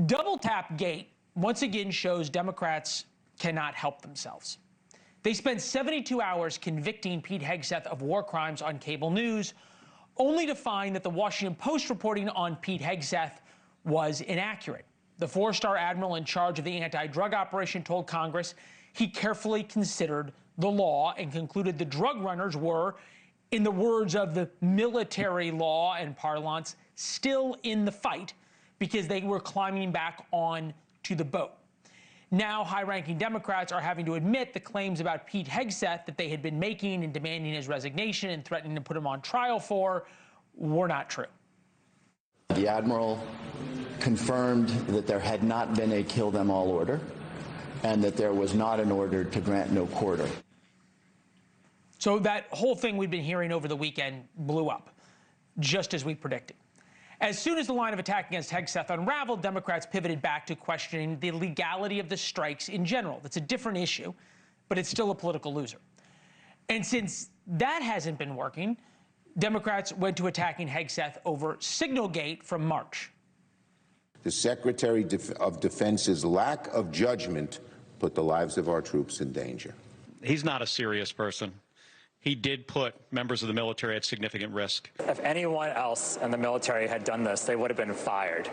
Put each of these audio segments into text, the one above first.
Double tap gate once again shows Democrats cannot help themselves. They spent 72 hours convicting Pete Hegseth of war crimes on cable news, only to find that the Washington Post reporting on Pete Hegseth was inaccurate. The four-star admiral in charge of the anti-drug operation told Congress he carefully considered the law and concluded the drug runners were, in the words of the military law and parlance, still in the fight because they were climbing back on to the boat. Now, high-ranking Democrats are having to admit the claims about Pete Hegseth that they had been making and demanding his resignation and threatening to put him on trial for were not true. The admiral confirmed that there had not been a kill them all order and that there was not an order to grant no quarter. So that whole thing we've been hearing over the weekend blew up, just as we predicted. As soon as the line of attack against Hegseth unraveled, Democrats pivoted back to questioning the legality of the strikes in general. That's a different issue, but it's still a political loser. And since that hasn't been working, Democrats went to attacking Hegseth over Signalgate from March. The Secretary of Defense's lack of judgment put the lives of our troops in danger. He's not a serious person. He did put members of the military at significant risk. If anyone else in the military had done this, they would have been fired.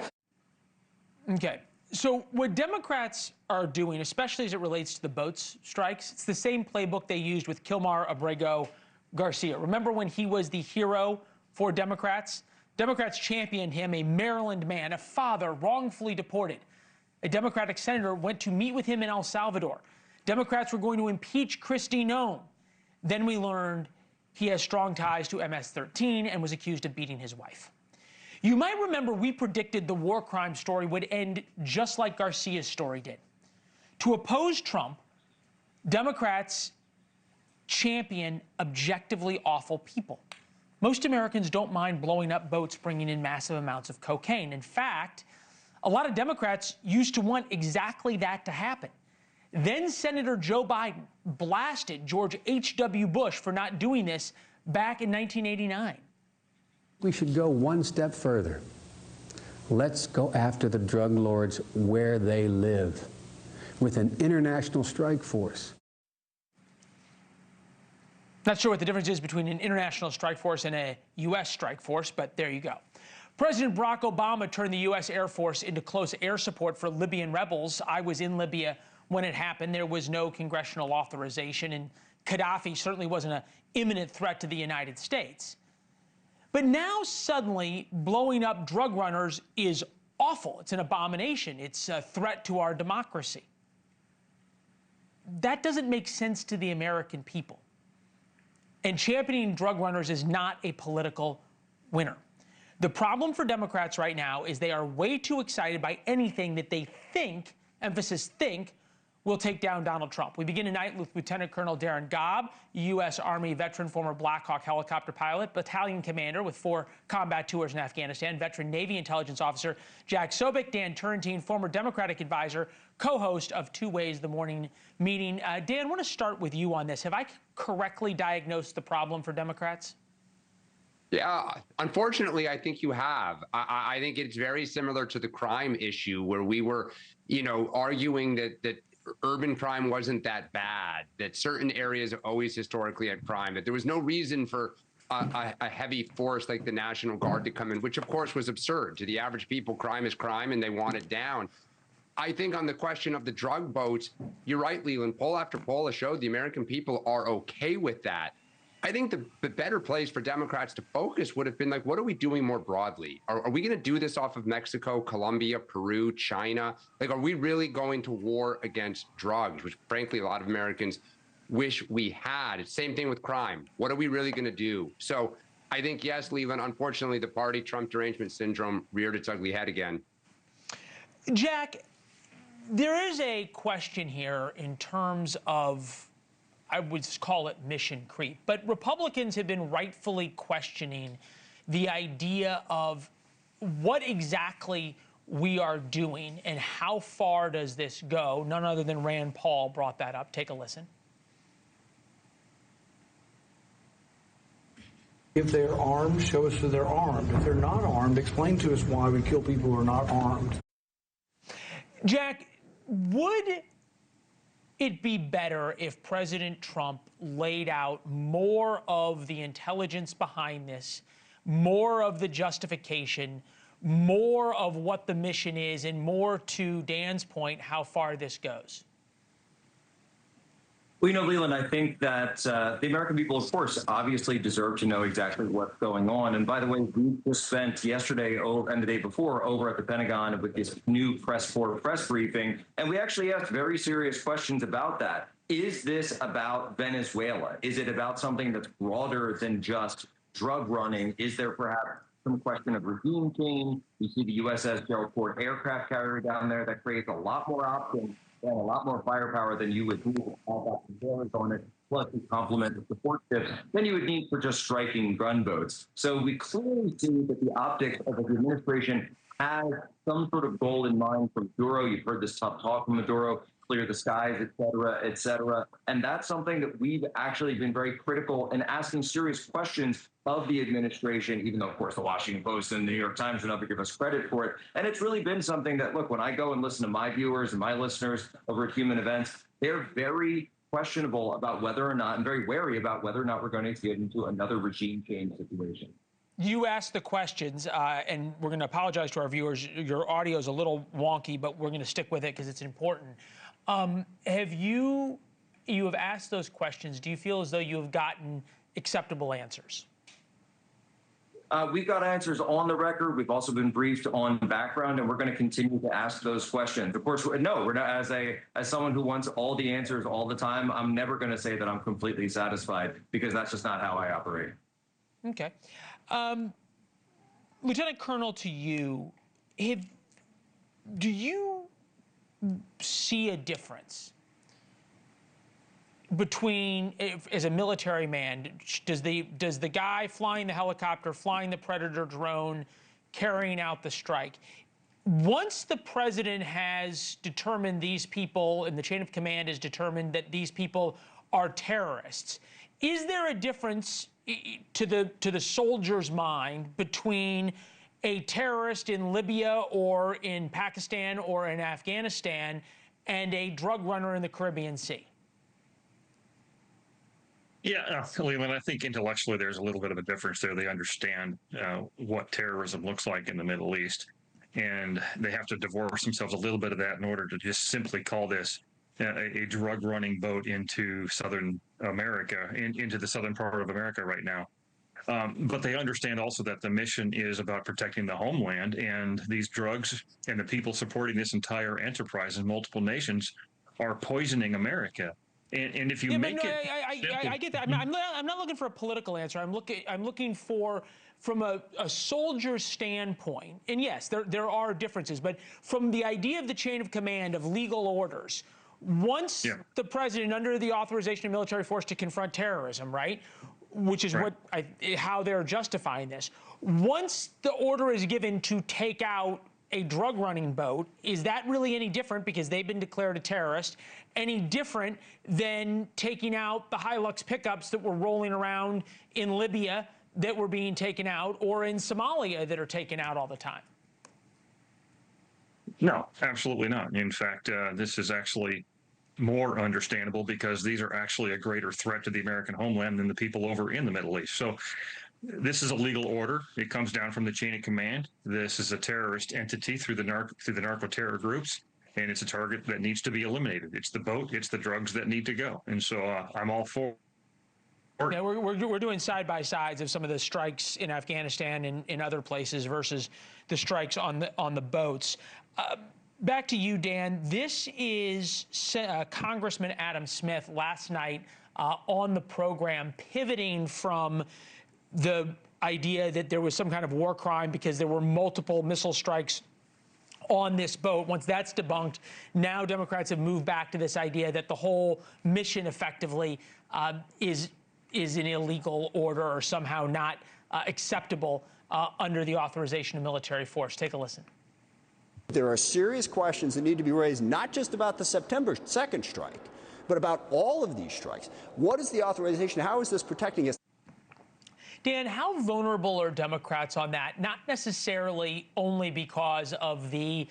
Okay, so what Democrats are doing, especially as it relates to the boats strikes, it's the same playbook they used with Kilmar Abrego Garcia. Remember when he was the hero for Democrats? Democrats championed him, a Maryland man, a father wrongfully deported. A Democratic senator went to meet with him in El Salvador. Democrats were going to impeach Kristi Noem. Then we learned he has strong ties to MS-13 and was accused of beating his wife. You might remember we predicted the war crime story would end just like Garcia's story did. To oppose Trump, Democrats champion objectively awful people. Most Americans don't mind blowing up boats bringing in massive amounts of cocaine. In fact, a lot of Democrats used to want exactly that to happen. Then Senator Joe Biden blasted George H.W. Bush for not doing this back in 1989. We should go one step further. Let's go after the drug lords where they live with an international strike force. Not sure what the difference is between an international strike force and a U.S. strike force, but there you go. President Barack Obama turned the U.S. Air Force into close air support for Libyan rebels. I was in Libya when it happened. There was no congressional authorization, and Gaddafi certainly wasn't an imminent threat to the United States. But now suddenly blowing up drug runners is awful. It's an abomination. It's a threat to our democracy. That doesn't make sense to the American people. And championing drug runners is not a political winner. The problem for Democrats right now is they are way too excited by anything that they think, emphasis think, will take down Donald Trump. We begin tonight with Lieutenant Colonel Darin Gobb, U.S. Army veteran, former Black Hawk helicopter pilot, battalion commander with 4 combat tours in Afghanistan, veteran Navy intelligence officer Jake Posobiec, Dan Turrentine, former Democratic advisor, co-host of 2 Ways the Morning Meeting. Dan, I want to start with you on this. Have I correctly diagnosed the problem for Democrats? Yeah, unfortunately, I think you have. I think it's very similar to the crime issue where we were, arguing that urban crime wasn't that bad, that certain areas always historically had crime, that there was no reason for a heavy force like the National Guard to come in, which of course was absurd. To the average people, crime is crime and they want it down. I think on the question of the drug boats, you're right, Leland. Poll after poll has showed the American people are okay with that. I think the better place for Democrats to focus would have been like, what are we doing more broadly? Are we going to do this off of Mexico, Colombia, Peru, China? Like, are we really going to war against drugs, which frankly, a lot of Americans wish we had? It's the same thing with crime. What are we really going to do? So I think, yes, Leland, unfortunately, the party Trump derangement syndrome reared its ugly head again. Jack, there is a question here in terms of, I would call it mission creep, but Republicans have been rightfully questioning the idea of what exactly we are doing and how far does this go. None other than Rand Paul brought that up. Take a listen. If they're armed, show us that they're armed. If they're not armed, explain to us why we kill people who are not armed. Jack, would it be better if President Trump laid out more of the intelligence behind this, more of the justification, more of what the mission is, and more, to Dan's point, how far this goes? Well, Leland, I think that the American people, of course, obviously deserve to know exactly what's going on. And by the way, we just spent yesterday and the day before over at the Pentagon with this new press briefing, and we actually asked very serious questions about that. Is this about Venezuela? Is it about something that's broader than just drug running? Is there perhaps some question of regime change? You see the USS Gerald aircraft carrier down there that creates a lot more options and a lot more firepower than you would need to have that controllers on it, plus the complement of support ships, than you would need for just striking gunboats. So we clearly see that the optics of the administration has some sort of goal in mind from Maduro. You've heard this tough talk from Maduro, clear the skies, et cetera, et cetera. And that's something that we've actually been very critical in asking serious questions of the administration, even though, of course, the Washington Post and the New York Times would never give us credit for it. And it's really been something that, look, when I go and listen to my viewers and my listeners over at Human Events, they're very questionable about whether or not, and very wary about whether or not we're going to get into another regime change situation. You asked the questions, and we're going to apologize to our viewers. Your audio is a little wonky, but we're going to stick with it because it's important. You have asked those questions. Do you feel as though you have gotten acceptable answers? We've got answers on the record. We've also been briefed on background, and we're going to continue to ask those questions. Of course, no, we're not. As someone who wants all the answers all the time, I'm never going to say that I'm completely satisfied, because that's just not how I operate. Okay. Lieutenant Colonel, to you, do you see a difference between, as a military man, does the guy flying the helicopter, flying the Predator drone, carrying out the strike, once the president has determined these people and the chain of command has determined that these people are terrorists, is there a difference to the soldier's mind between a terrorist in Libya or in Pakistan or in Afghanistan and a drug runner in the Caribbean Sea? Yeah, Leland, I think intellectually there's a little bit of a difference there. They understand what terrorism looks like in the Middle East, and they have to divorce themselves a little bit of that in order to just simply call this a drug running boat into Southern America, into the southern part of America right now. But they understand also that the mission is about protecting the homeland, and these drugs and the people supporting this entire enterprise in multiple nations are poisoning America. And if you I get that. I'm not looking for a political answer. I'm looking for, from a soldier's standpoint, and yes, there are differences, but from the idea of the chain of command of legal orders, once the president, under the authorization of military force to confront terrorism, right, which is how they're justifying this, once the order is given to take out a drug running boat, is that really any different, because they've been declared a terrorist, any different than taking out the Hilux pickups that were rolling around in Libya that were being taken out, or in Somalia that are taken out all the time? No, absolutely not. In fact, this is actually more understandable, because these are actually a greater threat to the American homeland than the people over in the Middle East. So this is a legal order. It comes down from the chain of command. This is a terrorist entity through the narco-terror groups, and it's a target that needs to be eliminated. It's the boat, it's the drugs that need to go. And so I'm all for it. Yeah, we're doing side-by-sides of some of the strikes in Afghanistan and in other places versus the strikes on the boats. Back to you, Dan. This is Congressman Adam Smith last night on the program, pivoting from the idea that there was some kind of war crime because there were multiple missile strikes on this boat. Once that's debunked, now Democrats have moved back to this idea that the whole mission effectively is an illegal order, or somehow not acceptable under the authorization of military force. Take a listen. There are serious questions that need to be raised, not just about the September 2nd strike, but about all of these strikes. What is the authorization? How is this protecting us? Dan, how vulnerable are Democrats on that? Not necessarily only because of the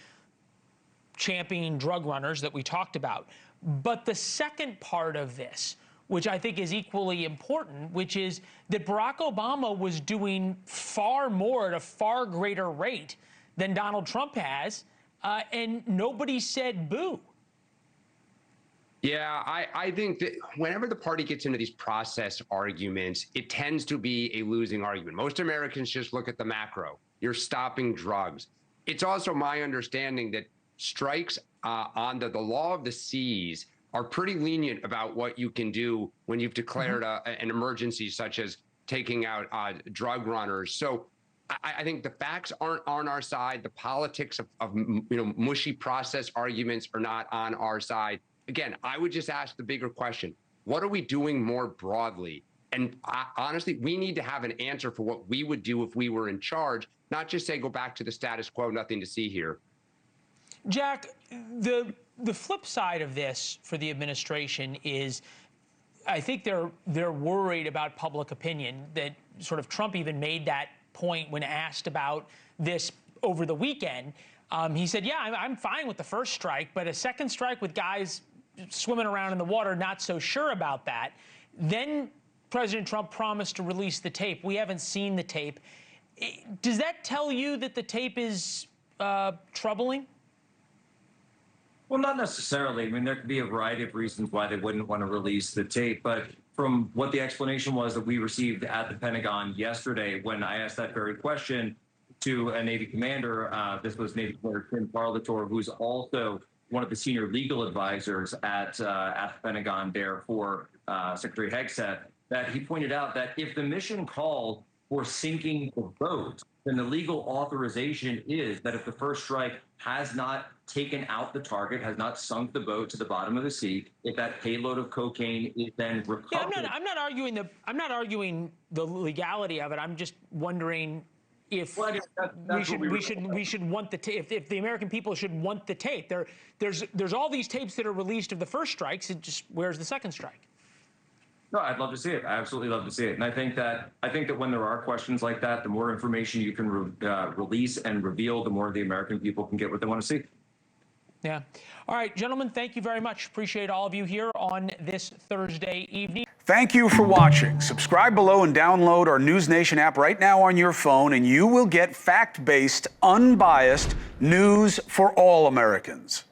championing drug runners that we talked about. But the second part of this, which I think is equally important, which is that Barack Obama was doing far more at a far greater rate than Donald Trump has, and nobody said boo. Yeah, I think that whenever the party gets into these process arguments, it tends to be a losing argument. Most Americans just look at the macro. You're stopping drugs. It's also my understanding that strikes on the law of the seas are pretty lenient about what you can do when you've declared an emergency, such as taking out drug runners. So I think the facts aren't on our side. The politics of mushy process arguments are not on our side. Again, I would just ask the bigger question: what are we doing more broadly? And honestly, we need to have an answer for what we would do if we were in charge, not just say go back to the status quo, nothing to see here. Jack, the flip side of this for the administration is, I think they're worried about public opinion. That sort of Trump even made that point when asked about this over the weekend. He said, "Yeah, I'm fine with the first strike, but a second strike with guys swimming around in the water, not so sure about that." Then President Trump promised to release the tape. We haven't seen the tape. Does that tell you that the tape is troubling? Well, not necessarily. I mean, there could be a variety of reasons why they wouldn't want to release the tape. But from what the explanation was that we received at the Pentagon yesterday, when I asked that very question to a Navy commander, this was Navy Commander Tim Parlator, who's also one of the senior legal advisors at the Pentagon there for Secretary Hegseth, that he pointed out that if the mission called for sinking the boat, then the legal authorization is that if the first strike has not taken out the target, has not sunk the boat to the bottom of the sea, if that payload of cocaine is then recovered. Yeah, I'm not arguing the legality of it. I'm just wondering if we should want the tape. If the American people should want the tape. There's all these tapes that are released of the first strikes. It just, where's the second strike? No, I'd love to see it. I absolutely love to see it. And I think that when there are questions like that, the more information you can release and reveal, the more the American people can get what they want to see. Yeah. All right, gentlemen, thank you very much. Appreciate all of you here on this Thursday evening. Thank you for watching. Subscribe below and download our NewsNation app right now on your phone, and you will get fact-based, unbiased news for all Americans.